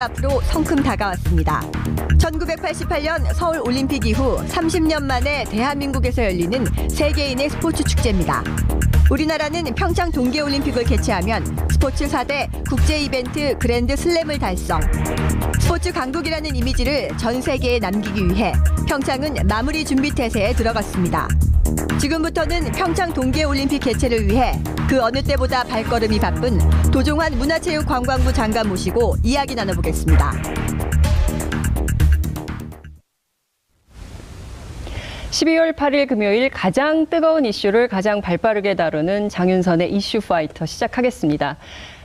앞으로 성큼 다가왔습니다. 1988년 서울올림픽 이후 30년 만에 대한민국에서 열리는 세계인의 스포츠 축제입니다. 우리나라는 평창 동계올림픽을 개최하면 스포츠 4대 국제 이벤트 그랜드 슬램을 달성. 스포츠 강국이라는 이미지를 전 세계에 남기기 위해 평창은 마무리 준비 태세에 들어갔습니다. 지금부터는 평창 동계올림픽 개최를 위해 그 어느 때보다 발걸음이 바쁜 도종환 문화체육관광부 장관 모시고 이야기 나눠보겠습니다. 12월 8일 금요일 가장 뜨거운 이슈를 가장 발빠르게 다루는 장윤선의 이슈 파이터 시작하겠습니다.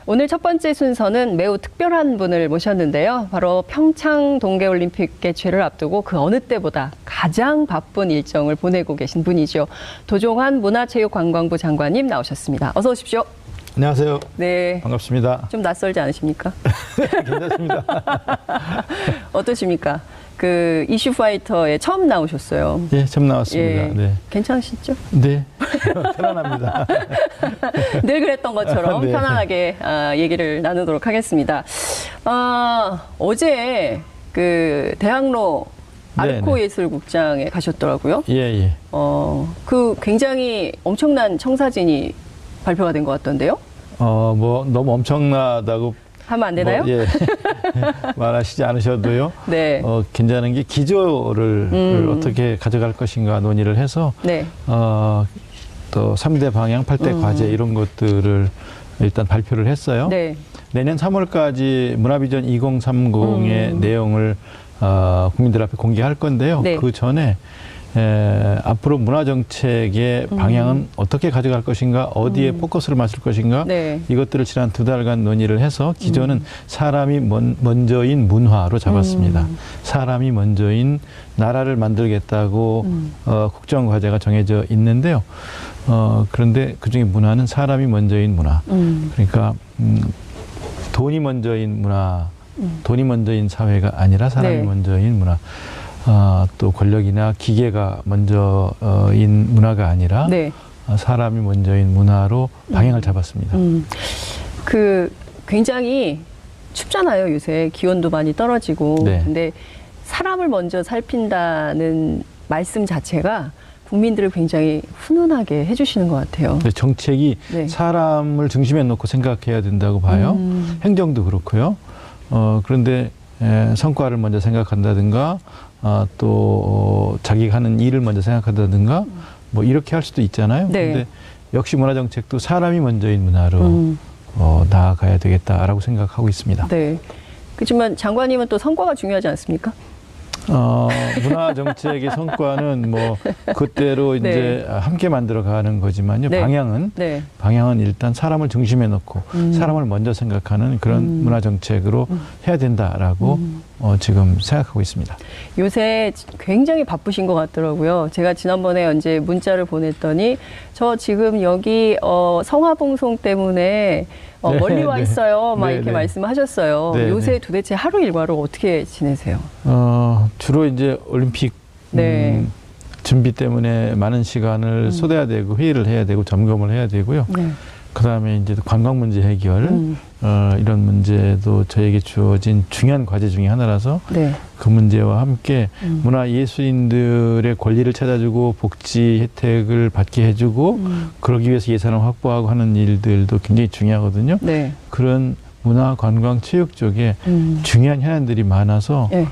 오늘 첫 번째 순서는 매우 특별한 분을 모셨는데요. 바로 평창 동계올림픽 개최를 앞두고 그 어느 때보다 가장 바쁜 일정을 보내고 계신 분이죠. 도종환 문화체육관광부 장관님 나오셨습니다. 어서 오십시오. 안녕하세요. 네. 반갑습니다. 좀 낯설지 않으십니까? 괜찮습니다. 어떠십니까? 그 이슈 파이터에 처음 나오셨어요. 예, 처음 나왔습니다. 예. 네. 괜찮으시죠? 네. 편안합니다. 늘 그랬던 것처럼 네. 편안하게 얘기를 나누도록 하겠습니다. 어제 그 대학로 아르코예술국장에 가셨더라고요. 예, 예. 그 굉장히 엄청난 청사진이 발표가 된 것 같던데요? 뭐 너무 엄청나다고 하면 안 되나요? 예. 말하시지 않으셔도요. 네. 괜찮은 게 기조를 어떻게 가져갈 것인가 논의를 해서 네. 또 3대 방향, 8대 과제 이런 것들을 일단 발표를 했어요. 네. 내년 3월까지 문화비전 2030의 내용을 국민들 앞에 공개할 건데요. 네. 그 전에 앞으로 문화정책의 방향은 어떻게 가져갈 것인가, 어디에 포커스를 맞출 것인가, 네. 이것들을 지난 2달간 논의를 해서 기존은 사람이 먼저인 문화로 잡았습니다. 사람이 먼저인 나라를 만들겠다고 국정과제가 정해져 있는데요. 그런데 그중에 문화는 사람이 먼저인 문화. 그러니까 돈이 먼저인 문화, 돈이 먼저인 사회가 아니라 사람이 네. 먼저인 문화. 또 권력이나 기계가 먼저인 문화가 아니라 네. 사람이 먼저인 문화로 방향을 잡았습니다. 그 굉장히 춥잖아요. 요새 기온도 많이 떨어지고. 네. 근데 사람을 먼저 살핀다는 말씀 자체가 국민들을 굉장히 훈훈하게 해주시는 것 같아요. 정책이 네. 사람을 중심에 놓고 생각해야 된다고 봐요. 행정도 그렇고요. 그런데 성과를 먼저 생각한다든가 또 자기가 하는 일을 먼저 생각한다든가 뭐 이렇게 할 수도 있잖아요. 네. 근데 역시 문화정책도 사람이 먼저인 문화로 나아가야 되겠다라고 생각하고 있습니다. 네. 그렇지만 장관님은 또 성과가 중요하지 않습니까? 문화정책의 성과는 뭐 그때로 네. 이제 함께 만들어가는 거지만요. 네. 방향은 일단 사람을 중심에 놓고 사람을 먼저 생각하는 그런 문화정책으로 해야 된다라고 지금 생각하고 있습니다. 요새 굉장히 바쁘신 것 같더라고요. 제가 지난번에 언제 문자를 보냈더니 저 지금 여기 성화봉송 때문에 네, 멀리 와 있어요. 막 네, 이렇게 네. 말씀하셨어요. 네, 요새 네. 도대체 하루 일과를 어떻게 지내세요? 주로 이제 올림픽 네. 준비 때문에 많은 시간을 쏟아야 되고 회의를 해야 되고 점검을 해야 되고요. 네. 그다음에 이제 관광 문제 해결 이런 문제도 저에게 주어진 중요한 과제 중에 하나라서 네. 그 문제와 함께 문화예술인들의 권리를 찾아주고 복지 혜택을 받게 해주고 그러기 위해서 예산을 확보하고 하는 일들도 굉장히 중요하거든요. 네. 그런 문화, 관광, 체육 쪽에 중요한 현안들이 많아서 네.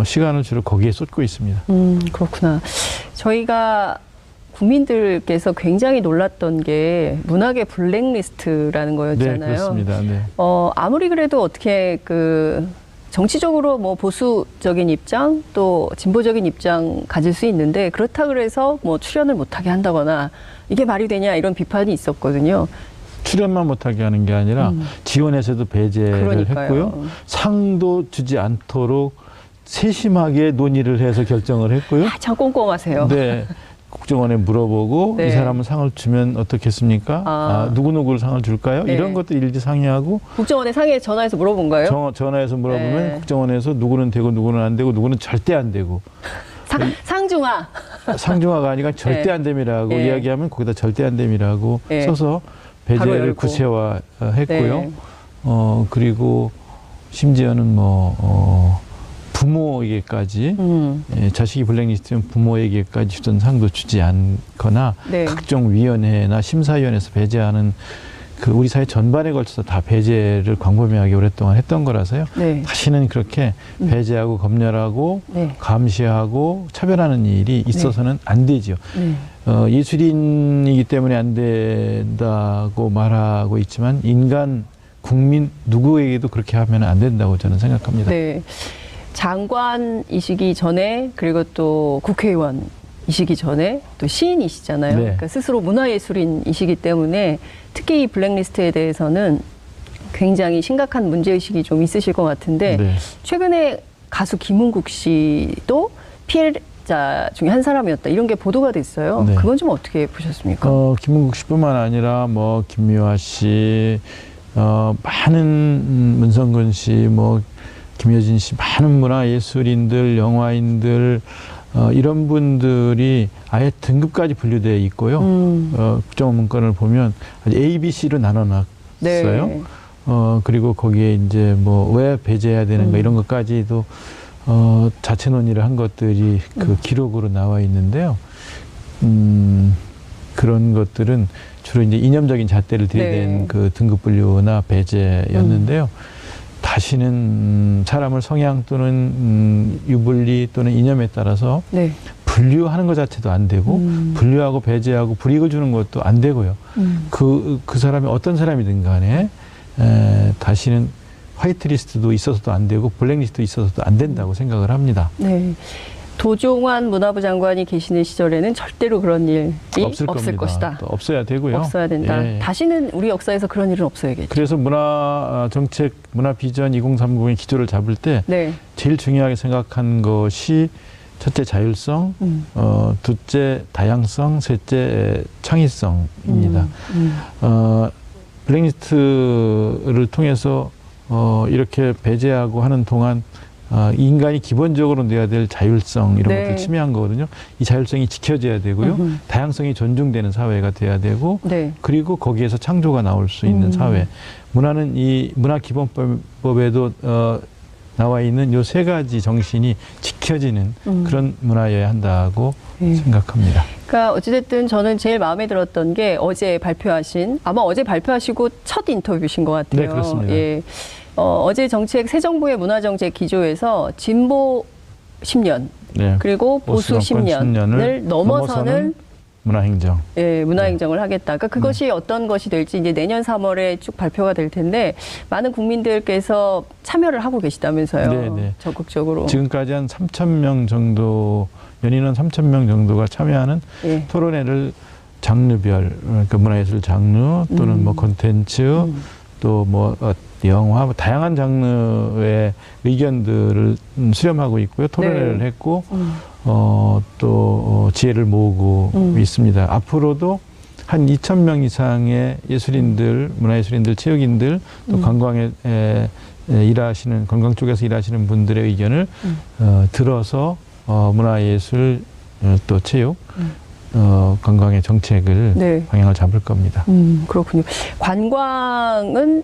시간을 주로 거기에 쏟고 있습니다. 그렇구나. 저희가 국민들께서 굉장히 놀랐던 게 문학의 블랙리스트라는 거였잖아요. 네, 그렇습니다. 네. 아무리 그래도 어떻게 그 정치적으로 뭐 보수적인 입장 또 진보적인 입장 가질 수 있는데 그렇다 그래서 뭐 출연을 못하게 한다거나 이게 말이 되냐 이런 비판이 있었거든요. 출연만 못하게 하는 게 아니라 지원에서도 배제를 그러니까요. 했고요. 상도 주지 않도록 세심하게 논의를 해서 결정을 했고요. 참 꼼꼼하세요. 네. 국정원에 물어보고 네. 이 사람은 상을 주면 어떻겠습니까? 누구누구를 상을 줄까요? 네. 이런 것도 일일이 상의하고 국정원에 상에 전화해서 물어본 거예요? 전화해서 물어보면 네. 국정원에서 누구는 되고 누구는 안 되고 누구는 절대 안 되고 상중하. 상중하가 아니라 절대 네. 안 됨이라고 네. 이야기하면 거기다 절대 안 됨이라고 네. 써서 바로 배제를 열고. 구체화했고요. 네. 그리고 심지어는 부모에게까지 자식이 블랙리스트면 부모에게까지 주던 상도 주지 않거나 네. 각종 위원회나 심사위원회에서 배제하는 그 우리 사회 전반에 걸쳐서 다 배제를 광범위하게 오랫동안 했던 거라서요. 네. 다시는 그렇게 배제하고 검열하고 네. 감시하고 차별하는 일이 있어서는 안 되지요. 네. 예술인이기 때문에 안 된다고 말하고 있지만 인간 국민 누구에게도 그렇게 하면 안 된다고 저는 생각합니다. 네. 장관이시기 전에 그리고 또 국회의원이시기 전에 또 시인이시잖아요. 네. 그러니까 스스로 문화예술인이시기 때문에 특히 이 블랙리스트에 대해서는 굉장히 심각한 문제의식이 좀 있으실 것 같은데 네. 최근에 가수 김은국 씨도 피해자 중에 한 사람이었다. 이런 게 보도가 됐어요. 네. 그건 좀 어떻게 보셨습니까? 김은국 씨뿐만 아니라 김미화 씨, 많은 문성근 씨, 김여진 씨, 많은 문화예술인들, 영화인들 이런 분들이 아예 등급까지 분류되어 있고요. 국정원문건을 보면 A, B, C로 나눠놨어요. 네. 그리고 거기에 이제 왜 배제해야 되는가 이런 것까지도 자체 논의를 한 것들이 그 기록으로 나와 있는데요. 그런 것들은 주로 이제 이념적인 잣대를 들이댄 네. 그 등급 분류나 배제였는데요. 다시는 사람을 성향 또는 유불리 또는 이념에 따라서 네. 분류하는 것 자체도 안 되고 분류하고 배제하고 불이익을 주는 것도 안 되고요. 그 사람이 어떤 사람이든 간에 다시는 화이트리스트도 있어서도 안 되고 블랙리스트도 있어서도 안 된다고 생각을 합니다. 네. 도종환 문화부 장관이 계시는 시절에는 절대로 그런 일이 없을 것이다. 또 없어야 되고요. 없어야 된다. 예. 다시는 우리 역사에서 그런 일은 없어야겠죠. 그래서 문화정책, 문화비전 2030의 기조를 잡을 때 네. 제일 중요하게 생각한 것이 첫째 자율성, 둘째 다양성, 셋째 창의성입니다. 블랙리스트를 통해서 이렇게 배제하고 하는 동안 인간이 기본적으로 내야 될 자율성 이런 네. 것들 침해한 거거든요. 이 자율성이 지켜져야 되고요. 다양성이 존중되는 사회가 돼야 되고 네. 그리고 거기에서 창조가 나올 수 있는 사회. 문화는 이 문화기본법에도 나와 있는 요 세 가지 정신이 지켜지는 그런 문화여야 한다고 생각합니다. 그러니까 어찌됐든 저는 제일 마음에 들었던 게 어제 발표하시고 첫 인터뷰신 것 같아요. 네, 그렇습니다. 예. 어제 정책, 새 정부의 문화정책 기조에서 진보 10년, 네. 그리고 보수 10년을 넘어서는 문화행정. 예, 문화행정을 하겠다. 그러니까 그것이 어떤 것이 될지 이제 내년 3월에 쭉 발표가 될 텐데 많은 국민들께서 참여를 하고 계시다면서요. 네, 네. 적극적으로. 지금까지 한 3,000명 정도, 연인원 3,000명 정도가 참여하는 예. 토론회를 장르별, 그러니까 문화예술 장르 또는 콘텐츠 또 영화, 다양한 장르의 의견들을 수렴하고 있고요. 토론회를 네. 했고, 또 지혜를 모으고 있습니다. 앞으로도 한 2,000명 이상의 예술인들, 문화예술인들, 체육인들, 또 관광에 일하시는, 관광 쪽에서 일하시는 분들의 의견을 들어서 문화예술, 또 체육, 관광의 정책을 네. 방향을 잡을 겁니다. 그렇군요. 관광은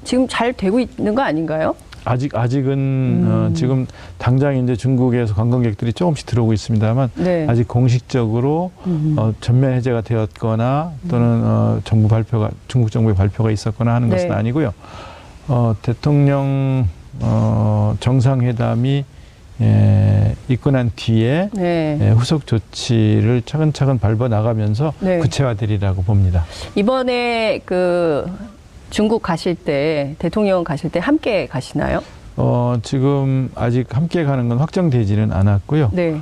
지금 잘 되고 있는 거 아닌가요? 아직은 지금 당장 이제 중국에서 관광객들이 조금씩 들어오고 있습니다만 네. 아직 공식적으로 전면 해제가 되었거나 또는 중국 정부의 발표가 있었거나 하는 것은 네. 아니고요. 대통령 정상회담이 있고 난 뒤에 네. 후속 조치를 차근차근 밟아 나가면서 네. 구체화되리라고 봅니다. 이번에 중국 가실 때, 대통령 가실 때 함께 가시나요? 지금 아직 함께 가는 건 확정되지는 않았고요. 네.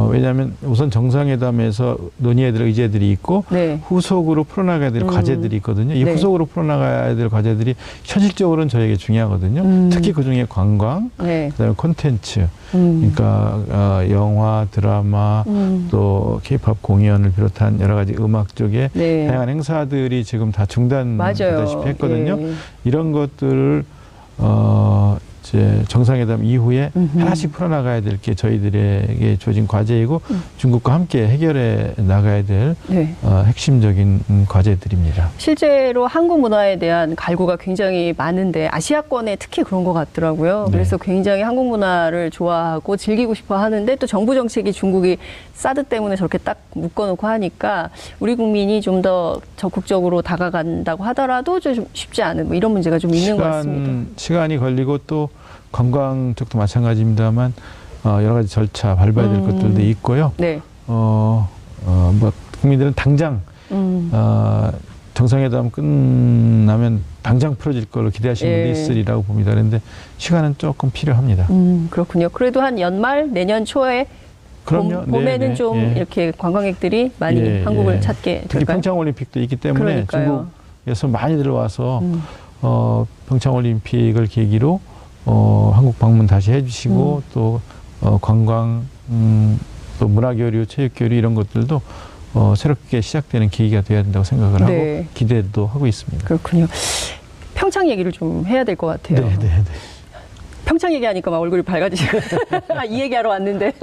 왜냐하면 우선 정상회담에서 논의해야 될 의제들이 있고 네. 후속으로 풀어나가야 될 과제들이 있거든요. 이 네. 후속으로 풀어나가야 될 과제들이 현실적으로는 저에게 중요하거든요. 특히 그중에 관광, 네. 그다음에 콘텐츠, 그러니까 영화, 드라마, 또 케이팝 공연을 비롯한 여러 가지 음악 쪽에 네. 다양한 행사들이 지금 다 중단되다시피 했거든요. 예. 이런 것들을 이제 정상회담 이후에 하나씩 풀어나가야 될 게 저희들에게 주어진 과제이고 중국과 함께 해결해 나가야 될 네. 핵심적인 과제들입니다. 실제로 한국 문화에 대한 갈구가 굉장히 많은데 아시아권에 특히 그런 것 같더라고요. 네. 그래서 굉장히 한국 문화를 좋아하고 즐기고 싶어 하는데 또 정부 정책이 중국이 사드 때문에 저렇게 딱 묶어놓고 하니까 우리 국민이 좀 더 적극적으로 다가간다고 하더라도 좀 쉽지 않은 뭐 이런 문제가 좀 있는 것 같습니다. 시간이 걸리고 또 관광 쪽도 마찬가지입니다만 여러 가지 절차 밟아야 될 것들도 있고요. 네. 뭐 국민들은 당장 정상회담 끝나면 당장 풀어질 걸로 기대하시는 분도 있으리라고 봅니다. 그런데 시간은 조금 필요합니다. 그렇군요. 그래도 한 연말 내년 초에 그럼요. 봄에는 네, 좀 예. 이렇게 관광객들이 많이 한국을 찾게 특히 될까요? 평창올림픽도 있기 때문에 그러니까요. 중국에서 많이 들어와서 평창올림픽을 계기로 한국 방문 다시 해주시고 또 관광 또 문화교류, 체육교류 이런 것들도 새롭게 시작되는 계기가 돼야 된다고 생각을 네. 하고 기대도 하고 있습니다. 그렇군요. 평창 얘기를 좀 해야 될 것 같아요. 네. 평창 얘기하니까 막 얼굴이 밝아지시고 이 얘기하러 왔는데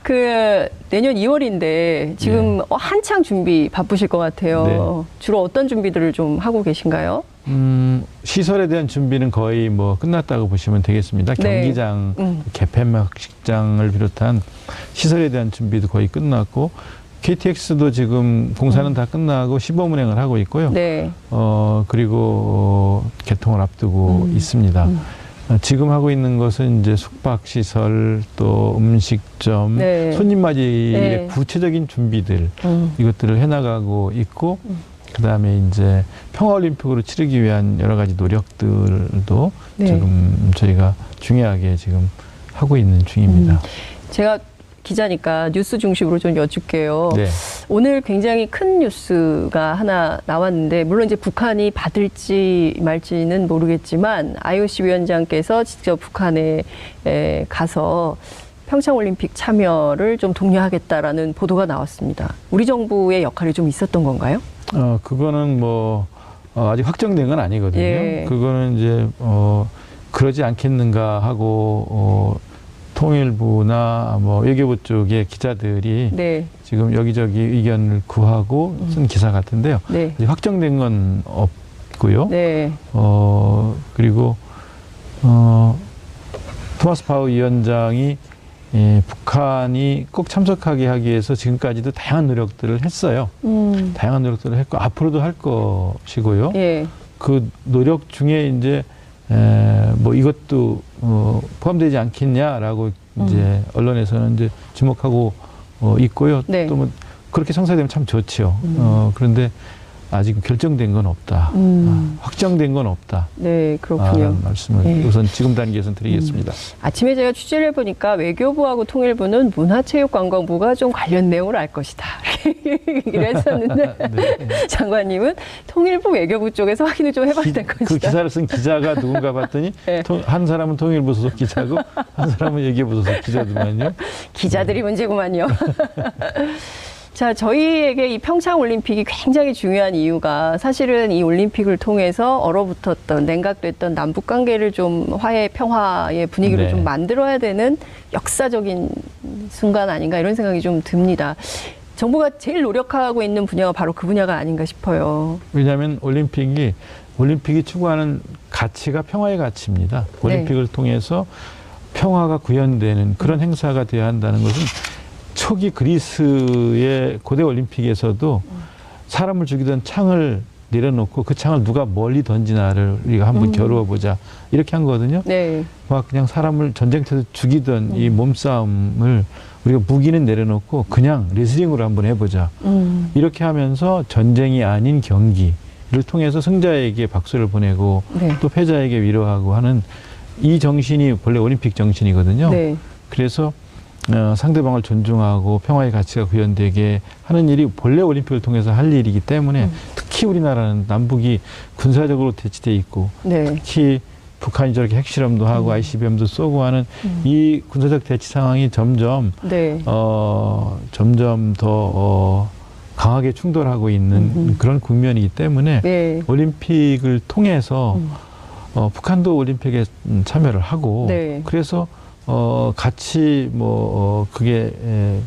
그 내년 2월인데 지금 한창 준비 바쁘실 것 같아요. 네. 주로 어떤 준비들을 좀 하고 계신가요? 시설에 대한 준비는 거의 뭐 끝났다고 보시면 되겠습니다. 네. 경기장, 개폐막식장을 비롯한 시설에 대한 준비도 거의 끝났고 KTX도 지금 공사는 다 끝나고 시범 운행을 하고 있고요. 네. 그리고 개통을 앞두고 있습니다. 지금 하고 있는 것은 이제 숙박시설 또 음식점, 네. 손님 맞이의 네. 구체적인 준비들 이것들을 해나가고 있고 그다음에 이제 평화올림픽으로 치르기 위한 여러 가지 노력들도 네. 지금 저희가 중요하게 지금 하고 있는 중입니다. 제가 기자니까 뉴스 중심으로 좀 여쭐게요. 네. 오늘 굉장히 큰 뉴스가 하나 나왔는데 물론 이제 북한이 받을지 말지는 모르겠지만 IOC 위원장께서 직접 북한에 가서 평창올림픽 참여를 좀 독려하겠다라는 보도가 나왔습니다. 우리 정부의 역할이 좀 있었던 건가요? 그거는 뭐 아직 확정된 건 아니거든요. 예. 그거는 이제 그러지 않겠는가 하고 통일부나 뭐 외교부 쪽의 기자들이 네. 지금 여기저기 의견을 구하고 쓴 기사 같은데요. 네. 아직 확정된 건 없고요. 네. 그리고 토마스 파우 위원장이 북한이 꼭 참석하게 하기 위해서 지금까지도 다양한 노력들을 했어요. 다양한 노력들을 했고 앞으로도 할 것이고요. 예. 그 노력 중에 이제 뭐 이것도 포함되지 않겠냐라고 이제 언론에서는 이제 주목하고 있고요. 네. 또 뭐 그렇게 성사되면 참 좋지요. 그런데 아직 결정된 건 없다. 확정된 건 없다. 네, 그렇군요. 말씀을 네. 우선 지금 단계에서는 드리겠습니다. 아침에 제가 취재를 해보니까 외교부하고 통일부는 문화체육관광부가 좀 관련 내용을 알 것이다. 얘기를 했었는데 네. 장관님은 통일부 외교부 쪽에서 확인을 좀 해봐야 될 것이다. 그 기사를 쓴 기자가 누군가 봤더니 네. 한 사람은 통일부 소속 기자고 한 사람은 외교부 소속 기자더만요. 기자들이 문제구만요. 자, 저희에게 이 평창올림픽이 굉장히 중요한 이유가 사실은 이 올림픽을 통해서 얼어붙었던 냉각됐던 남북관계를 좀 화해, 평화의 분위기를 네. 좀 만들어야 되는 역사적인 순간 아닌가 이런 생각이 좀 듭니다. 정부가 제일 노력하고 있는 분야가 바로 그 분야가 아닌가 싶어요. 왜냐하면 올림픽이 추구하는 가치가 평화의 가치입니다. 올림픽을 통해서 평화가 구현되는 그런 행사가 되어야 한다는 것은 초기 그리스의 고대 올림픽에서도 사람을 죽이던 창을 내려놓고 그 창을 누가 멀리 던지나를 우리가 한번 겨루어 보자 이렇게 한 거거든요. 네. 막 그냥 사람을 전쟁터에서 죽이던 이 몸싸움을 우리가 무기는 내려놓고 그냥 레슬링으로 한번 해보자. 이렇게 하면서 전쟁이 아닌 경기를 통해서 승자에게 박수를 보내고 네. 또 패자에게 위로하고 하는 이 정신이 본래 올림픽 정신이거든요. 네. 그래서 상대방을 존중하고 평화의 가치가 구현되게 하는 일이 본래 올림픽을 통해서 할 일이기 때문에 특히 우리나라는 남북이 군사적으로 대치돼 있고 네. 특히 북한이 저렇게 핵실험도 하고 ICBM도 쏘고 하는 이 군사적 대치 상황이 점점 네. 점점 더 강하게 충돌하고 있는 그런 국면이기 때문에 네. 올림픽을 통해서 북한도 올림픽에 참여를 하고 네. 그래서 같이 그게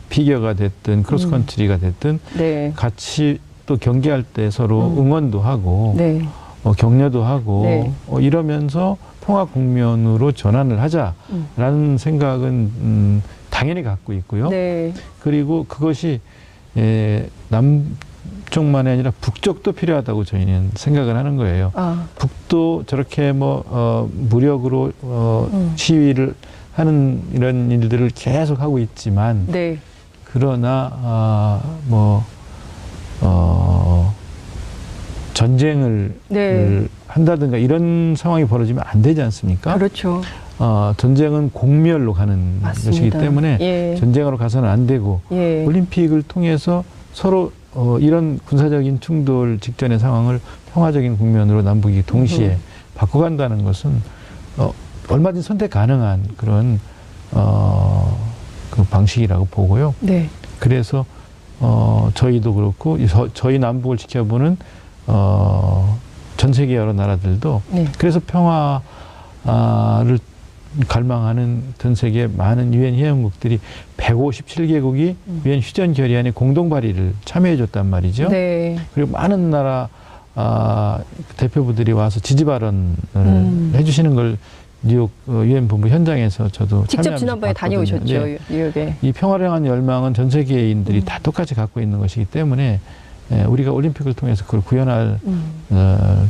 피겨가 됐든 크로스컨트리가 됐든 네. 같이 또 경기할 때 서로 응원도 하고 네. 격려도 하고 네. 이러면서 통합 국면으로 전환을 하자라는 생각은 당연히 갖고 있고요. 네. 그리고 그것이 남쪽만이 아니라 북쪽도 필요하다고 저희는 생각을 하는 거예요. 아. 북도 저렇게 무력으로 시위를 하는 이런 일들을 계속 하고 있지만 네. 그러나 전쟁을 네. 한다든가 이런 상황이 벌어지면 안 되지 않습니까? 그렇죠. 전쟁은 공멸로 가는 맞습니다. 것이기 때문에 예. 전쟁으로 가서는 안 되고 예. 올림픽을 통해서 서로 이런 군사적인 충돌 직전의 상황을 평화적인 국면으로 남북이 동시에 바꿔간다는 것은 얼마든지 선택 가능한 그런 그 방식이라고 보고요. 네. 그래서 저희도 그렇고 저희 남북을 지켜보는 전 세계 여러 나라들도 네. 그래서 평화를 갈망하는 전 세계 많은 유엔 회원국들이 157개국이 유엔 휴전 결의안에 공동 발의를 참여해 줬단 말이죠. 네. 그리고 많은 나라 대표부들이 와서 지지 발언을 해주시는 걸 뉴욕 유엔 본부 현장에서 저도 직접 지난번에 봤거든요. 다녀오셨죠, 네. 뉴욕에. 이 평화를 향한 열망은 전 세계인들이 다 똑같이 갖고 있는 것이기 때문에 우리가 올림픽을 통해서 그걸 구현할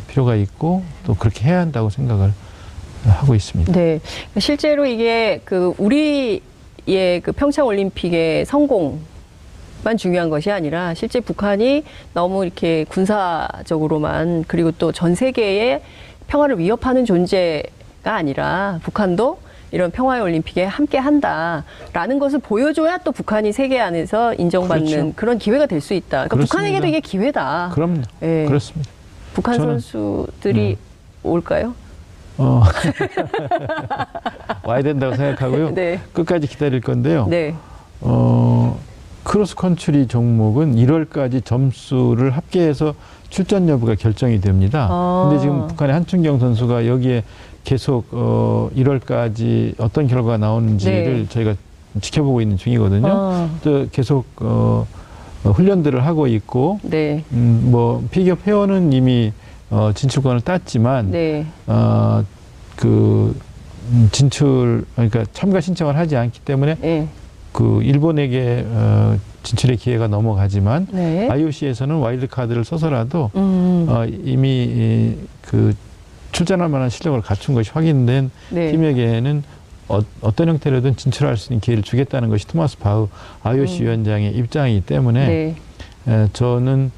필요가 있고 또 그렇게 해야 한다고 생각을 하고 있습니다. 네. 실제로 이게 우리의 평창 올림픽의 성공만 중요한 것이 아니라 실제 북한이 너무 이렇게 군사적으로만 그리고 또 전 세계의 평화를 위협하는 존재가 아니라 북한도 이런 평화의 올림픽에 함께 한다라는 것을 보여줘야 또 북한이 세계 안에서 인정받는 그렇죠. 그런 기회가 될 수 있다. 그러니까 그렇습니다. 북한에게도 이게 기회다. 그럼요. 예. 그렇습니다. 북한 선수들이 올까요? 와야 된다고 생각하고요. 네. 끝까지 기다릴 건데요. 네. 크로스컨트리 종목은 1월까지 점수를 합계해서 출전 여부가 결정이 됩니다. 근데 지금 북한의 한춘경 선수가 여기에 계속 1월까지 어떤 결과가 나오는지를 네. 저희가 지켜보고 있는 중이거든요. 또 계속 훈련들을 하고 있고 네. 피겨 페어는 이미 진출권을 땄지만 네. 그러니까 참가 신청을 하지 않기 때문에 네. 일본에게 진출의 기회가 넘어가지만 네. IOC에서는 와일드 카드를 써서라도 이미 출전할 만한 실력을 갖춘 것이 확인된 네. 팀에게는 어떤 형태로든 진출할 수 있는 기회를 주겠다는 것이 토마스 바흐 IOC 위원장의 입장이기 때문에 네. 저는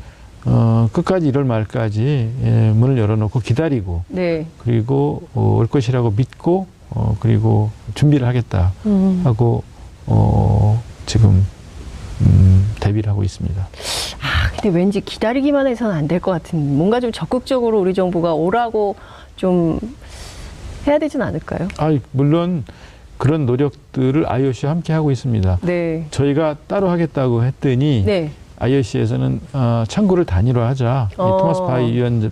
끝까지 1월 말까지 문을 열어놓고 기다리고 네. 그리고 올 것이라고 믿고 그리고 준비를 하겠다 하고 지금 대비를 하고 있습니다. 근데 왠지 기다리기만 해서는 안 될 것 같은, 뭔가 좀 적극적으로 우리 정부가 오라고 좀 해야 되진 않을까요? 물론 그런 노력들을 IOC와 함께 하고 있습니다. 네. 저희가 따로 하겠다고 했더니 네. IOC에서는 창구를 단일화하자. 토마스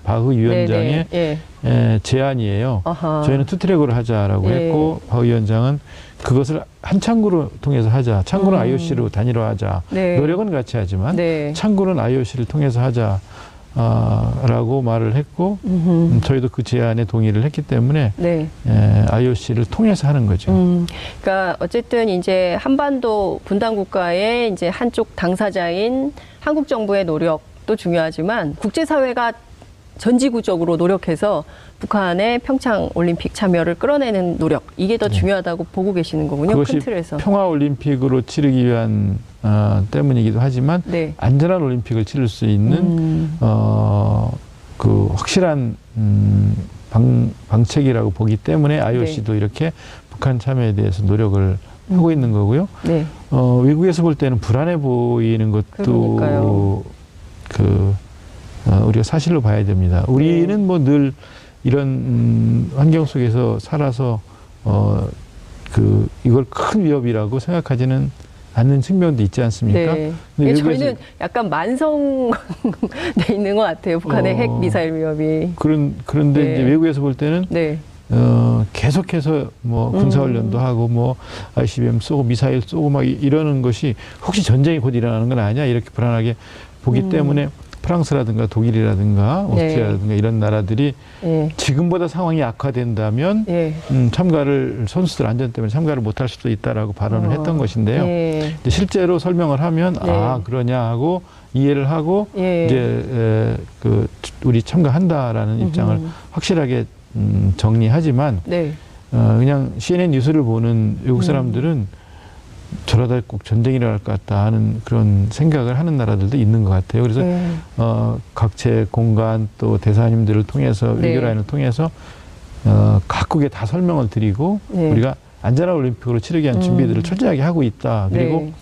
바흐 위원장의 네, 네. 제안이에요. 아하. 저희는 투트랙으로 하자라고 네. 했고 바흐 위원장은 그것을 한 창구로 통해서 하자. 창구는 IOC로 단일화하자. 네. 노력은 같이 하지만 네. 창구는 IOC를 통해서 하자. 라고 말을 했고 저희도 그 제안에 동의를 했기 때문에 네. IOC를 통해서 하는 거죠. 그러니까 어쨌든 이제 한반도 분단 국가의 이제 한쪽 당사자인 한국 정부의 노력도 중요하지만 국제사회가 전지구적으로 노력해서 북한의 평창 올림픽 참여를 끌어내는 노력, 이게 더 중요하다고 보고 계시는 거군요. 그것이 큰 틀에서. 평화 올림픽으로 치르기 위한 때문이기도 하지만 네. 안전한 올림픽을 치를 수 있는 그 확실한 방책이라고 보기 때문에 IOC도 이렇게 북한 참여에 대해서 노력을 하고 있는 거고요. 네. 외국에서 볼 때는 불안해 보이는 것도 그러니까요. 우리가 사실로 봐야 됩니다. 우리는 뭐 늘 이런 환경 속에서 살아서 이걸 큰 위협이라고 생각하지는 않는 측면도 있지 않습니까? 네. 근데 저희는 약간 만성돼 있는 것 같아요. 북한의 핵 미사일 위협이. 그런데 네. 이제 외국에서 볼 때는 네. 계속해서 뭐 군사훈련도 하고 뭐 ICBM 쏘고 미사일 쏘고 막 이러는 것이 혹시 전쟁이 곧 일어나는 건 아니냐 이렇게 불안하게 보기 때문에 프랑스라든가 독일이라든가 오스트리아라든가 이런 나라들이 지금보다 상황이 악화된다면 참가를 선수들 안전 때문에 참가를 못할 수도 있다라고 발언을 했던 것인데요. 이제 실제로 설명을 하면 아 그러냐 하고 이해를 하고 이제 그 우리 참가한다라는 입장을 확실하게 정리하지만 그냥 CNN 뉴스를 보는 외국 사람들은 저러다 꼭 전쟁이 일어날 것 같다 하는 그런 생각을 하는 나라들도 있는 것 같아요. 그래서 각체 공간 또 대사님들을 통해서 외교라인을 통해서 각국에 다 설명을 드리고 우리가 안전한 올림픽으로 치르기 위한 준비들을 철저하게 하고 있다. 그리고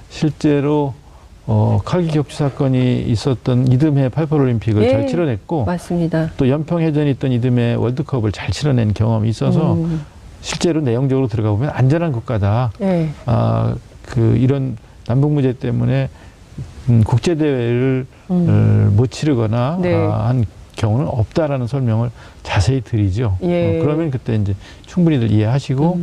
실제로 칼기 격추 사건이 있었던 이듬해 88 올림픽을 잘 치러냈고 맞습니다. 또 연평해전이 있던 이듬해 월드컵을 잘 치러낸 경험이 있어서 실제로 내용적으로 들어가 보면 안전한 국가다. 이런 남북 문제 때문에 국제 대회를 못 치르거나 한 경우는 없다라는 설명을 자세히 드리죠. 그러면 그때 이제 충분히들 이해하시고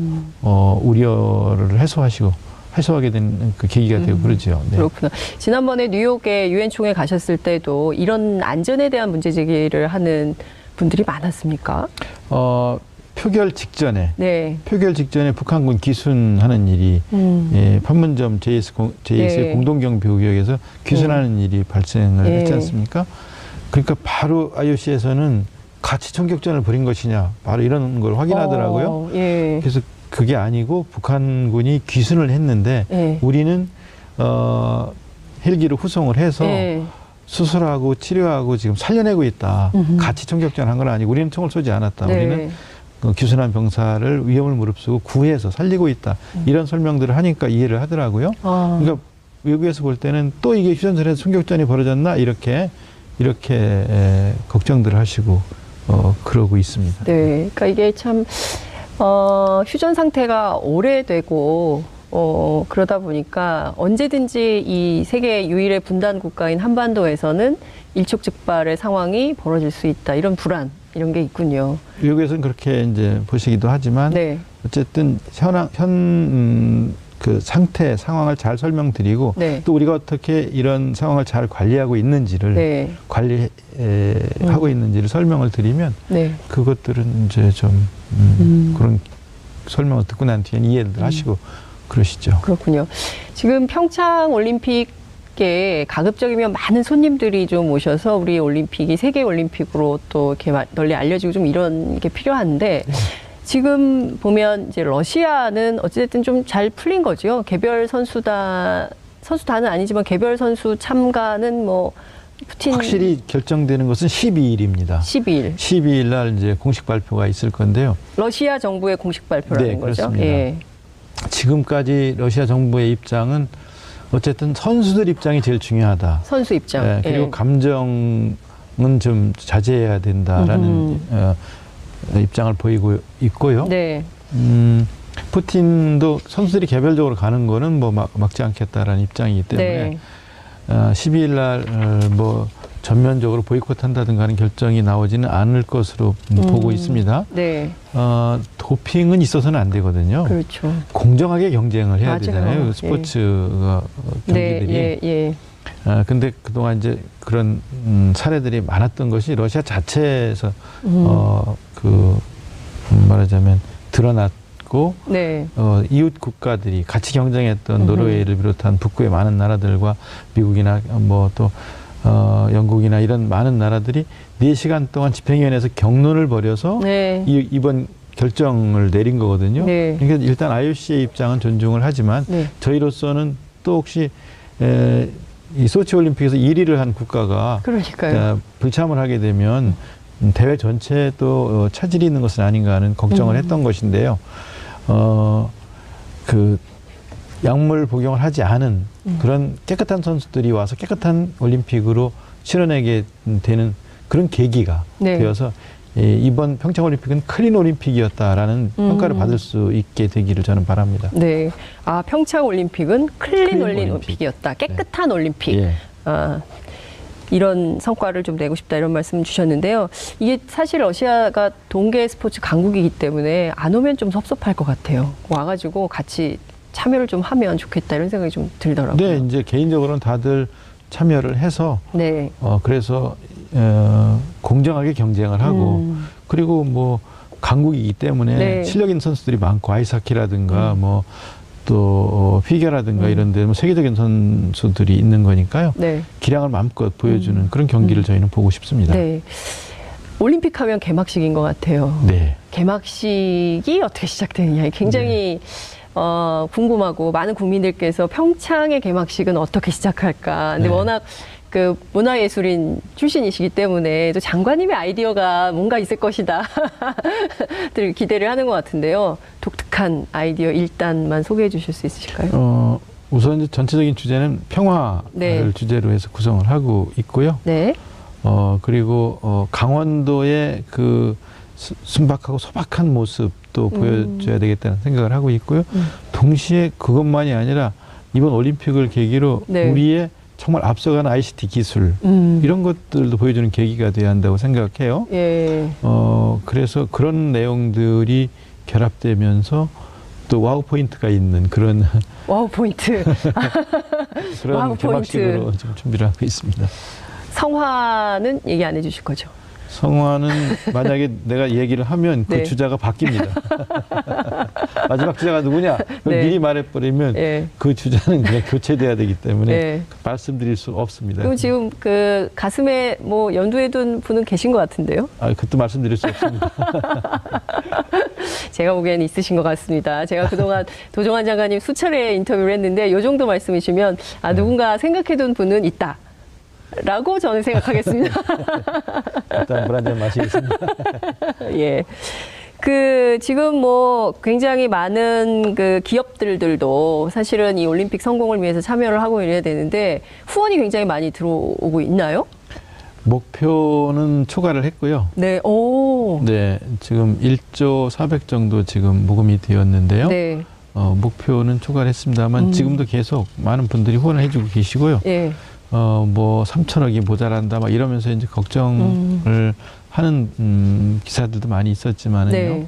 우려를 해소하게 되는 그 계기가 되고 그러죠. 네. 그렇구나. 지난번에 뉴욕에 유엔 총회 가셨을 때도 이런 안전에 대한 문제 제기를 하는 분들이 많았습니까? 표결 직전에 북한군 기순하는 일이 판문점 JS의 공동경비구역에서 기순하는 일이 발생을 했지 않습니까? 그러니까 바로 IOC에서는 같이 총격전을 벌인 것이냐 바로 이런 걸 확인하더라고요. 그래서 그게 아니고 북한군이 귀순을 했는데 우리는 헬기를 후송을 해서 수술하고 치료하고 지금 살려내고 있다. 같이 총격전 한 건 아니고 우리는 총을 쏘지 않았다. 우리는 귀순한 병사를 위험을 무릅쓰고 구해서 살리고 있다. 이런 설명들을 하니까 이해를 하더라고요. 그러니까 외국에서 볼 때는 또 이게 휴전선에서 총격전이 벌어졌나 이렇게 걱정들을 하시고 그러고 있습니다. 네, 그러니까 이게 참 휴전 상태가 오래되고 그러다 보니까 언제든지 이 세계 유일의 분단 국가인 한반도에서는 일촉즉발의 상황이 벌어질 수 있다. 이런 불안 이런 게 있군요. 외국에서는 그렇게 이제 보시기도 하지만 어쨌든 그 상황을 잘 설명드리고 또 우리가 어떻게 이런 상황을 잘 관리하고 있는지를 관리하고 있는지를 설명을 드리면 그것들은 이제 좀 그런 설명을 듣고 난 뒤에 이해를 하시고 그러시죠. 그렇군요. 지금 평창 올림픽에 가급적이면 많은 손님들이 좀 오셔서 우리 올림픽이 세계 올림픽으로 또 이렇게 널리 알려지고 좀 이런 게 필요한데 지금 보면 이제 러시아는 어찌됐든 좀 잘 풀린 거죠. 개별 선수단은 아니지만 개별 선수 참가는 뭐 푸틴 확실히 결정되는 것은 12일입니다. 12일 날 이제 공식 발표가 있을 건데요. 러시아 정부의 공식 발표라는 거죠. 그렇습니다. 지금까지 러시아 정부의 입장은 어쨌든 선수들 입장이 제일 중요하다. 선수 입장. 그리고 감정은 좀 자제해야 된다라는 입장을 보이고 있고요. 푸틴도 선수들이 개별적으로 가는 거는 뭐 막지 않겠다라는 입장이기 때문에 12일 날 뭐 전면적으로 보이콧한다든가 하는 결정이 나오지는 않을 것으로 보고 있습니다. 도핑은 있어서는 안 되거든요. 그렇죠. 공정하게 경쟁을 해야 되잖아요. 스포츠가 경기들이. 근데 그동안 이제 그런 사례들이 많았던 것이 러시아 자체에서 말하자면 드러났고 이웃 국가들이 같이 경쟁했던 노르웨이를 비롯한 북구의 많은 나라들과 미국이나 뭐 또 영국이나 이런 많은 나라들이 4시간 동안 집행위원회에서 경론을 벌여서 이번 결정을 내린 거거든요. 그러니까 일단 IOC의 입장은 존중을 하지만 저희로서는 또 혹시 이 소치 올림픽에서 1위를 한 국가가 불참을 하게 되면 대회 전체에 또 차질이 있는 것은 아닌가 하는 걱정을 했던 것인데요. 그 약물 복용을 하지 않은 그런 깨끗한 선수들이 와서 깨끗한 올림픽으로 치러내게 되는 그런 계기가 되어서 이번 평창올림픽은 클린 올림픽이었다라는 평가를 받을 수 있게 되기를 저는 바랍니다. 네. 아, 평창 올림픽은 클린 올림픽. 올림픽이었다. 깨끗한 올림픽. 예. 아, 이런 성과를 좀 내고 싶다 이런 말씀 주셨는데요. 이게 사실 러시아가 동계 스포츠 강국이기 때문에 안 오면 좀 섭섭할 것 같아요. 와가지고 같이 참여를 좀 하면 좋겠다 이런 생각이 좀 들더라고요. 네, 이제 개인적으로는 다들 참여를 해서 네. 그래서 공정하게 경쟁을 하고 그리고 뭐 강국이기 때문에 네. 실력 있는 선수들이 많고 아이스하키라든가 뭐 또 피겨라든가 이런 데 뭐 세계적인 선수들이 있는 거니까요. 네. 기량을 마음껏 보여주는 그런 경기를 저희는 보고 싶습니다. 네. 올림픽 하면 개막식인 것 같아요. 네. 개막식이 어떻게 시작되느냐 굉장히 궁금하고 많은 국민들께서 평창의 개막식은 어떻게 시작할까. 근데 네. 워낙 그 문화예술인 출신이시기 때문에 또 장관님의 아이디어가 뭔가 있을 것이다. 들 기대를 하는 것 같은데요. 독특한 아이디어 일단만 소개해 주실 수 있으실까요? 우선 이제 전체적인 주제는 평화를 네. 주제로 해서 구성을 하고 있고요. 네. 그리고 강원도의 그 순박하고 소박한 모습도 보여줘야 되겠다는 생각을 하고 있고요. 동시에 그것만이 아니라 이번 올림픽을 계기로 네. 우리의 정말 앞서가는 ICT 기술 이런 것들도 보여주는 계기가 돼야 한다고 생각해요. 예. 그래서 그런 내용들이 결합되면서 또 와우 포인트가 있는 그런 와우 포인트. 그런 와우 개막식으로 포인트. 좀 준비를 하고 있습니다. 성화는 얘기 안 해주실 거죠? 성화는 만약에 내가 얘기를 하면 그 네. 주자가 바뀝니다. 마지막 주자가 누구냐? 네. 미리 말해버리면 예. 그 주자는 그냥 교체돼야 되기 때문에 네. 말씀드릴 수 없습니다. 그럼 지금 그 가슴에 뭐 연두해둔 분은 계신 것 같은데요? 그것도 말씀드릴 수 없습니다. 제가 보기에는 있으신 것 같습니다. 제가 그동안 도종환 장관님 수차례 인터뷰를 했는데 이 정도 말씀이시면 누군가 생각해둔 분은 있다. 라고 저는 생각하겠습니다. 일단 물 한 잔 마시겠습니다. 예. 지금 뭐 굉장히 많은 그 기업들도 사실은 이 올림픽 성공을 위해서 참여를 하고 이래야 되는데 후원이 굉장히 많이 들어오고 있나요? 목표는 초과를 했고요. 네, 오. 네, 지금 1조 400 정도 지금 모금이 되었는데요. 네. 목표는 초과를 했습니다만 지금도 계속 많은 분들이 후원을 해주고 계시고요. 예. 뭐 3천억이 모자란다 막 이러면서 이제 걱정을 하는 기사들도 많이 있었지만은요. 네.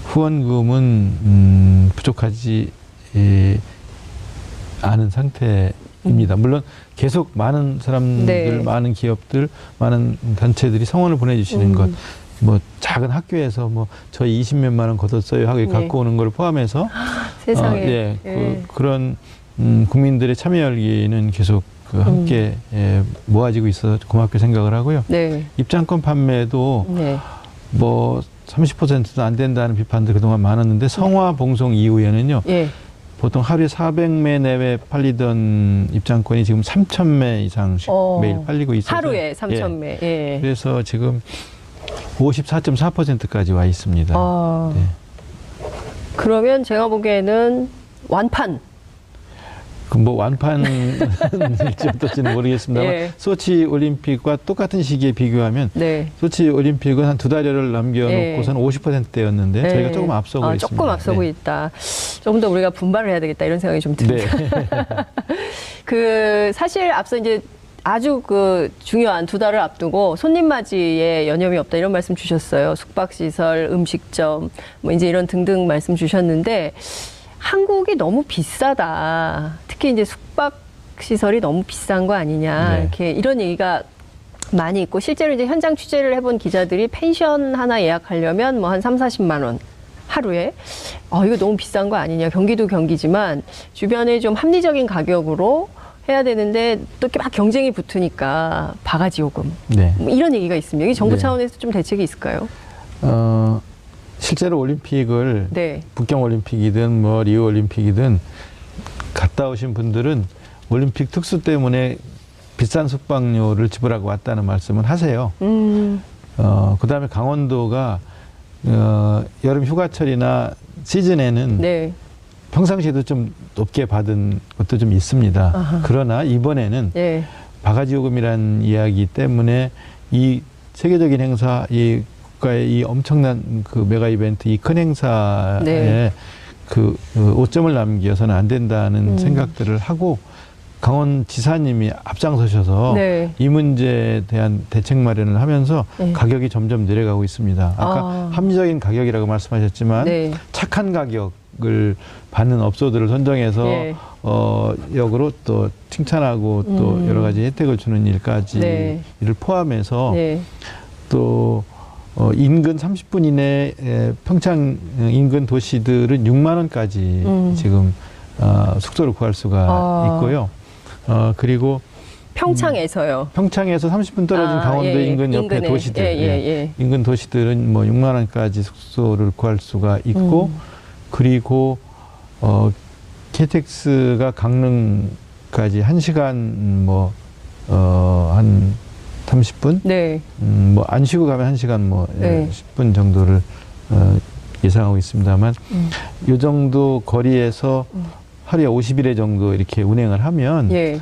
후원금은 부족하지 않은 상태입니다. 물론 계속 많은 사람들, 네. 많은 기업들, 많은 단체들이 성원을 보내주시는 것, 뭐 작은 학교에서 뭐 저희 20몇만 원 걷었어요 하고 갖고 오는 걸 포함해서 세상에. 예, 예. 그런 국민들의 참여 열기는 계속 함께 모아지고 있어서 고맙게 생각을 하고요. 네. 입장권 판매도 네. 뭐 30%도 안 된다는 비판도 그동안 많았는데 성화 봉송 이후에는요. 예. 보통 하루에 400매 내외 팔리던 입장권이 지금 3,000매 이상씩 매일 팔리고 있어서 하루에 3,000매. 예. 그래서 지금 54.4%까지 와 있습니다. 네. 그러면 제가 보기에는 완판. 뭐 완판일지 어떨지는 모르겠습니다만 예. 소치 올림픽과 똑같은 시기에 비교하면 네. 소치 올림픽은 한 2달여를 남겨놓고서는 50%대였는데 네. 저희가 조금 앞서고 있습니다. 조금 앞서고 네. 있다. 조금 더 우리가 분발을 해야 되겠다 이런 생각이 좀 듭니다. 네. 사실 앞서 이제 아주 중요한 2달을 앞두고 손님 맞이에 여념이 없다 이런 말씀 주셨어요. 숙박시설, 음식점, 뭐 이제 이런 등등 말씀 주셨는데 한국이 너무 비싸다. 특히 이제 숙박시설이 너무 비싼 거 아니냐. 네. 이렇게 이런 얘기가 많이 있고 실제로 이제 현장 취재를 해본 기자들이 펜션 하나 예약하려면 뭐 한 30-40만 원 하루에 이거 너무 비싼 거 아니냐. 경기도 경기지만 주변에 좀 합리적인 가격으로 해야 되는데 또 이렇게 막 경쟁이 붙으니까 바가지 요금 네. 뭐 이런 얘기가 있습니다. 이게 정부 네. 차원에서 좀 대책이 있을까요? 실제로 올림픽을 네. 북경 올림픽이든 뭐 리우 올림픽이든 갔다 오신 분들은 올림픽 특수 때문에 비싼 숙박료를 지불하고 왔다는 말씀은 하세요. 그다음에 강원도가 여름 휴가철이나 시즌에는 네. 평상시에도 좀 높게 받은 것도 좀 있습니다. 아하. 그러나 이번에는 네. 바가지 요금이라는 이야기 때문에 이 세계적인 행사, 이 국가의 이 엄청난 그 메가 이벤트, 이 큰 행사에 네. 그 오점을 남겨서는 안 된다는 생각들을 하고 강원지사님이 앞장서셔서 네. 이 문제에 대한 대책 마련을 하면서 네. 가격이 점점 내려가고 있습니다. 아까 합리적인 가격이라고 말씀하셨지만 네. 착한 가격을 받는 업소들을 선정해서 예. 역으로 또 칭찬하고 또 여러 가지 혜택을 주는 일까지 네. 이를 포함해서 네. 또 인근 30분 이내 평창 인근 도시들은 6만 원까지 지금 숙소를 구할 수가 있고요. 그리고 평창에서요. 평창에서 30분 떨어진 강원도 예, 인근 옆에 인근에. 도시들, 예. 인근 도시들은 뭐 6만 원까지 숙소를 구할 수가 있고, 그리고 KTX가 강릉까지 1시간 한 30분, 네. 뭐 안 쉬고 가면 1시간 네. 10분 정도를 예상하고 있습니다만, 이 정도 거리에서 하루에 50회 정도 이렇게 운행을 하면 예.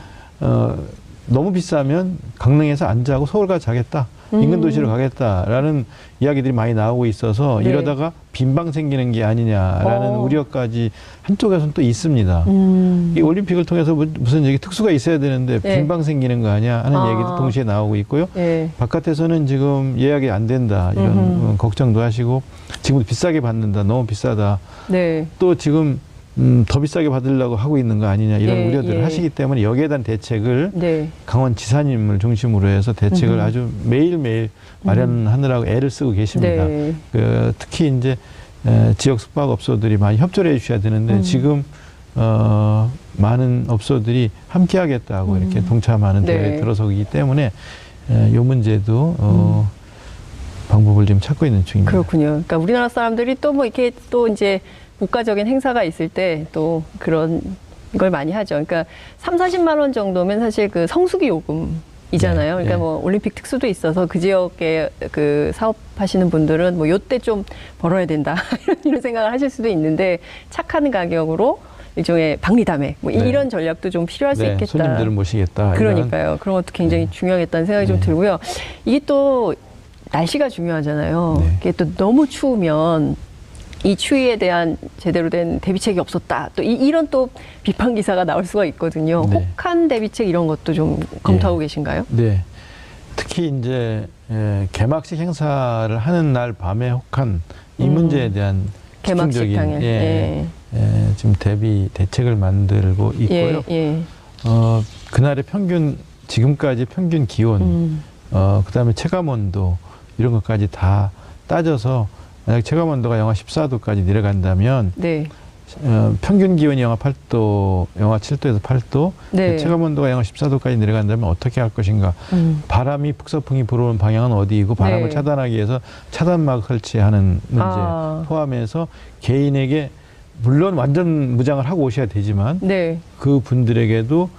너무 비싸면 강릉에서 안 자고 서울 가서 자겠다. 인근 도시로 가겠다라는 이야기들이 많이 나오고 있어서 네. 이러다가 빈방 생기는 게 아니냐라는 우려까지 한쪽에서는 또 있습니다. 이 올림픽을 통해서 무슨 여기 특수가 있어야 되는데 네. 빈방 생기는 거 아니야 하는 얘기도 동시에 나오고 있고요. 예. 바깥에서는 지금 예약이 안 된다 이런 걱정도 하시고 지금도 비싸게 받는다 너무 비싸다 네. 또 지금 더 비싸게 받으려고 하고 있는 거 아니냐 이런 예, 우려들을 예. 하시기 때문에 여기에 대한 대책을 네. 강원지사님을 중심으로 해서 대책을 아주 매일매일 마련하느라고 애를 쓰고 계십니다. 네. 특히 이제 지역 숙박업소들이 많이 협조를 해주셔야 되는데 지금 많은 업소들이 함께하겠다고 이렇게 동참하는 네. 대회에 들어서기 때문에 이 문제도 방법을 지금 찾고 있는 중입니다. 그렇군요. 그러니까 우리나라 사람들이 또 뭐 이렇게 또 이제 국가적인 행사가 있을 때 또 그런 걸 많이 하죠. 그러니까 3, 40만 원 정도면 사실 그 성수기 요금이잖아요. 네, 그러니까 네. 뭐 올림픽 특수도 있어서 그 지역에 그 사업하시는 분들은 뭐 요때 좀 벌어야 된다 이런 생각을 하실 수도 있는데 착한 가격으로 일종의 박리담회 뭐 네. 이런 전략도 좀 필요할 수 있겠다. 손님들을 모시겠다. 그러니까요. 그런 것도 굉장히 중요하겠다는 생각이 좀 들고요. 이게 또 날씨가 중요하잖아요. 네. 이게 또 너무 추우면 이 추위에 대한 제대로 된 대비책이 없었다. 또 이런 또 비판 기사가 나올 수가 있거든요. 네. 혹한 대비책 이런 것도 좀 검토하고 계신가요? 네. 특히 이제 개막식 행사를 하는 날 밤에 혹한 이 문제에 대한 개막식 집중적인 당일. 지금 대비 대책을 만들고 있고요. 예. 그날의 평균 지금까지 평균 기온, 그다음에 체감 온도 이런 것까지 다 따져서 만약 체감 온도가 영하 14도까지 내려간다면 네. 평균 기온이 영하 8도, 영하 7도에서 8도, 네. 체감 온도가 영하 14도까지 내려간다면 어떻게 할 것인가? 바람이 북서풍이 불어오는 방향은 어디이고 바람을 네. 차단하기 위해서 차단막 설치하는 문제 포함해서 개인에게 물론 완전 무장을 하고 오셔야 되지만 네. 그 분들에게도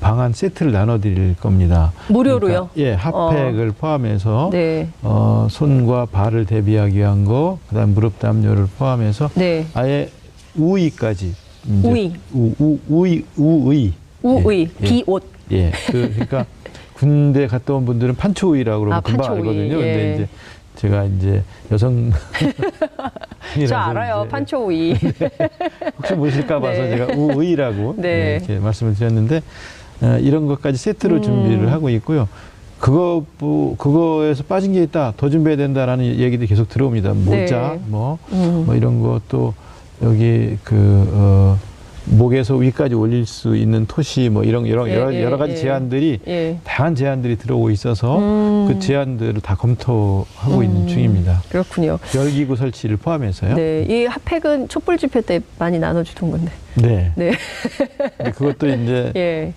방한 세트를 나눠드릴 겁니다. 무료로요? 그러니까, 핫팩을 포함해서 네. 손과 발을 대비하기 위한 거, 그다음 무릎 담요를 포함해서 네. 아예 우의까지. 이제 우의. 우의. 우의. 예. 비옷. 예. 그러니까 군대 갔다 온 분들은 판초우의라고 그러면 금방 판초우의. 알거든요. 예. 근데 이제 제가 이제 여성 저 알아요. 이제 판초우의. 혹시 모르실까 봐서 네. 제가 우의라고 네. 이렇게 말씀을 드렸는데 이런 것까지 세트로 준비를 하고 있고요. 그거에서 빠진 게 있다, 더 준비해야 된다라는 얘기도 계속 들어옵니다. 모자, 네. 뭐 이런 것도 여기 목에서 위까지 올릴 수 있는 토시 뭐 이런 여러 가지 제안들이 다양한 제안들이 들어오고 있어서 그 제안들을 다 검토하고 있는 중입니다. 그렇군요. 열기구 설치를 포함해서요. 네, 이 핫팩은 촛불 집회 때 많이 나눠주던 건데. 네. 네. 근데 그것도 이제 예.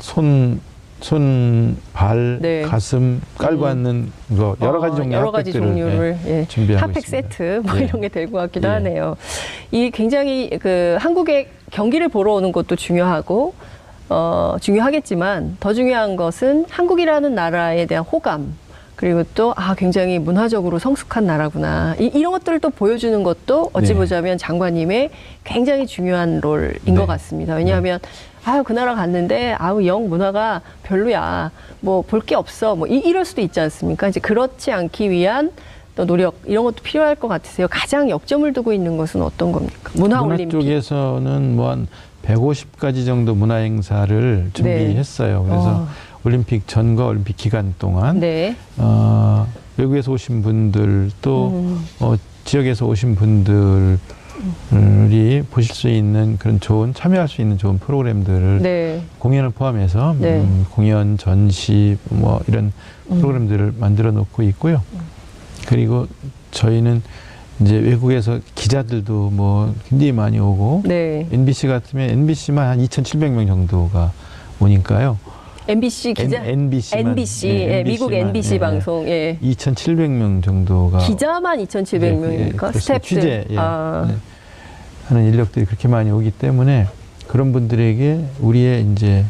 손, 발, 네. 가슴 깔고 앉는 거 여러 가지 종류의 여러 가지 핫팩들을 종류를 준비하고 핫팩 있습니다. 세트 뭐 예. 이런 게 될 것 같기도 예. 하네요. 이 굉장히 그 한국의 경기를 보러 오는 것도 중요하고 중요하겠지만 더 중요한 것은 한국이라는 나라에 대한 호감 그리고 또 굉장히 문화적으로 성숙한 나라구나 이런 것들을 또 보여주는 것도 어찌 네. 보자면 장관님의 굉장히 중요한 롤인 네. 것 같습니다. 왜냐하면 아유, 그 나라 갔는데, 아우, 영 문화가 별로야. 뭐, 볼 게 없어. 뭐, 이럴 수도 있지 않습니까? 이제 그렇지 않기 위한 또 노력, 이런 것도 필요할 것 같으세요. 가장 역점을 두고 있는 것은 어떤 겁니까? 문화 올림픽. 쪽에서는 뭐 한 150가지 정도 문화 행사를 준비했어요. 그래서 올림픽 전과 올림픽 기간 동안 네. 외국에서 오신 분들 또 지역에서 오신 분들이 보실 수 있는 그런 좋은 참여할 수 있는 좋은 프로그램들을 네. 공연을 포함해서 네. 공연, 전시 뭐 이런 프로그램들을 만들어 놓고 있고요. 그리고 저희는 이제 외국에서 기자들도 뭐 굉장히 많이 오고 네. MBC 같으면 MBC만 한 2,700명 정도가 오니까요. MBC 기자? NBC만, NBC, 예, 미국 NBC 예, 방송. 예. 2,700명 정도가 기자만 2,700명입니까? 스태프들. 취재 아. 하는 인력들이 그렇게 많이 오기 때문에 그런 분들에게 우리의 이제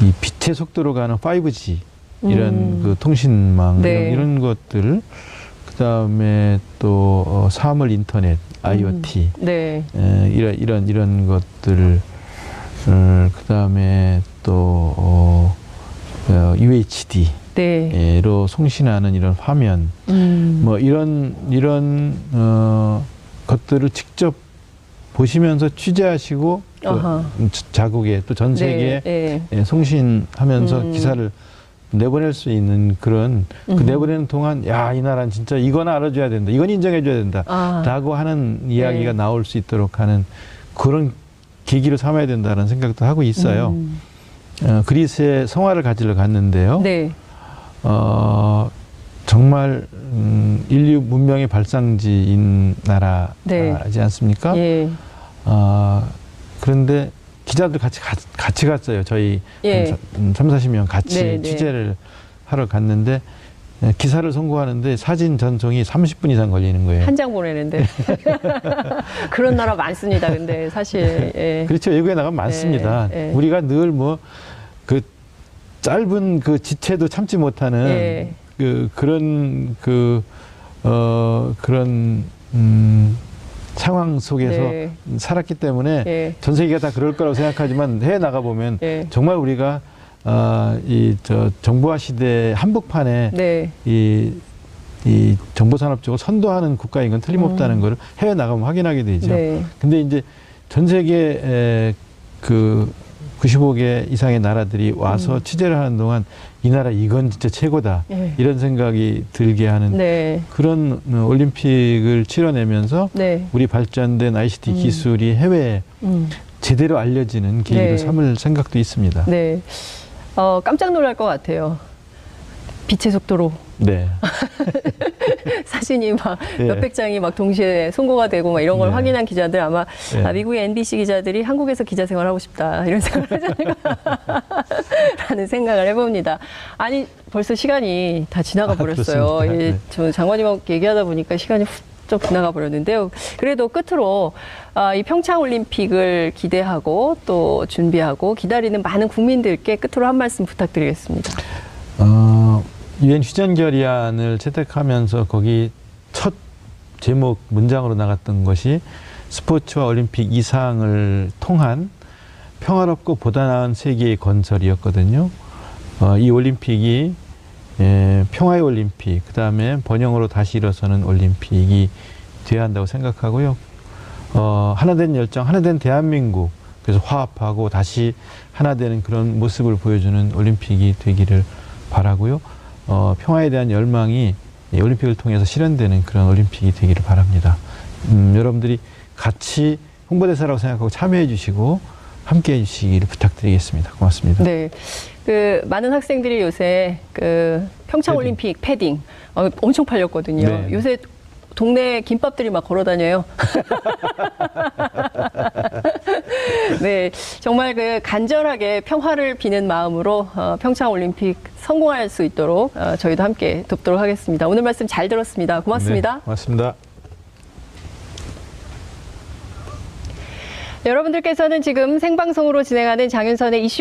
이 빛의 속도로 가는 5G 이런 그 통신망 네. 이런 것들 그다음에 또 사물 인터넷, IoT 네. 이런 것들을 그다음에 또 UHD로 네. 송신하는 이런 화면 뭐 이런 것들을 직접 보시면서 취재하시고 또 자국에 또 전 세계에 네. 송신하면서 기사를 내보낼 수 있는 그런 그 내보내는 동안 야, 이 나라는 진짜 이건 알아줘야 된다. 이건 인정해줘야 된다. 라고 하는 이야기가 네. 나올 수 있도록 하는 그런 계기를 삼아야 된다는 생각도 하고 있어요. 그리스에 성화를 가지러 갔는데요. 네. 정말 인류 문명의 발상지인 나라지 네. 않습니까? 예. 그런데 기자들 같이 갔어요. 저희 예. 한 30-40명 같이 네, 네. 취재를 하러 갔는데 기사를 송고하는데 사진 전송이 30분 이상 걸리는 거예요. 한 장 보내는데. 그런 나라 많습니다. 근데 사실. 예. 그렇죠. 외국에 나가면 많습니다. 예. 우리가 늘 뭐 그 짧은 그 지체도 참지 못하는 예. 그런 상황 속에서 네. 살았기 때문에 예. 전 세계가 다 그럴 거라고 생각하지만 해외 나가 보면 예. 정말 우리가 정보화 시대 한복판에 네. 이 정보산업 쪽을 선도하는 국가인 건 틀림없다는 걸 해외 나가면 확인하게 되죠. 네. 근데 이제 전 세계 그 95개 이상의 나라들이 와서 취재를 하는 동안 이 나라 이건 진짜 최고다. 예. 이런 생각이 들게 하는 네. 그런 올림픽을 치러내면서 네. 우리 발전된 ICT 기술이 해외에 제대로 알려지는 계기를 네. 삼을 생각도 있습니다. 네. 깜짝 놀랄 것 같아요. 빛의 속도로. 네. 사진이 막 예. 몇백 장이 막 동시에 송고가 되고 막 이런 걸 네. 확인한 기자들 아마 예. 미국의 NBC 기자들이 한국에서 기자 생활하고 싶다 이런 생각을 하지 않을까 라는 생각을 해봅니다. 아니 벌써 시간이 다 지나가 버렸어요. 그렇습니까? 네. 저 장관님하고 얘기하다 보니까 시간이 훌쩍 지나가 버렸는데요. 그래도 끝으로 이 평창 올림픽을 기대하고 또 준비하고 기다리는 많은 국민들께 끝으로 한 말씀 부탁드리겠습니다. 유엔 휴전 결의안을 채택하면서 거기 첫 제목 문장으로 나갔던 것이 스포츠와 올림픽 이상을 통한 평화롭고 보다 나은 세계의 건설이었거든요. 이 올림픽이 평화의 올림픽, 그 다음에 번영으로 다시 일어서는 올림픽이 돼야 한다고 생각하고요. 하나된 열정, 하나된 대한민국, 그래서 화합하고 다시 하나 되는 그런 모습을 보여주는 올림픽이 되기를 바라고요. 평화에 대한 열망이 올림픽을 통해서 실현되는 그런 올림픽이 되기를 바랍니다. 여러분들이 같이 홍보대사라고 생각하고 참여해 주시고 함께 해 주시기를 부탁드리겠습니다. 고맙습니다. 네. 많은 학생들이 요새 평창 올림픽 패딩 엄청 팔렸거든요. 네. 요새 동네 김밥들이 막 걸어 다녀요. 네, 정말 간절하게 평화를 비는 마음으로 평창 올림픽 성공할 수 있도록 저희도 함께 돕도록 하겠습니다. 오늘 말씀 잘 들었습니다. 고맙습니다. 네, 고맙습니다. 여러분들께서는 지금 생방송으로 진행하는 장윤선의 이슈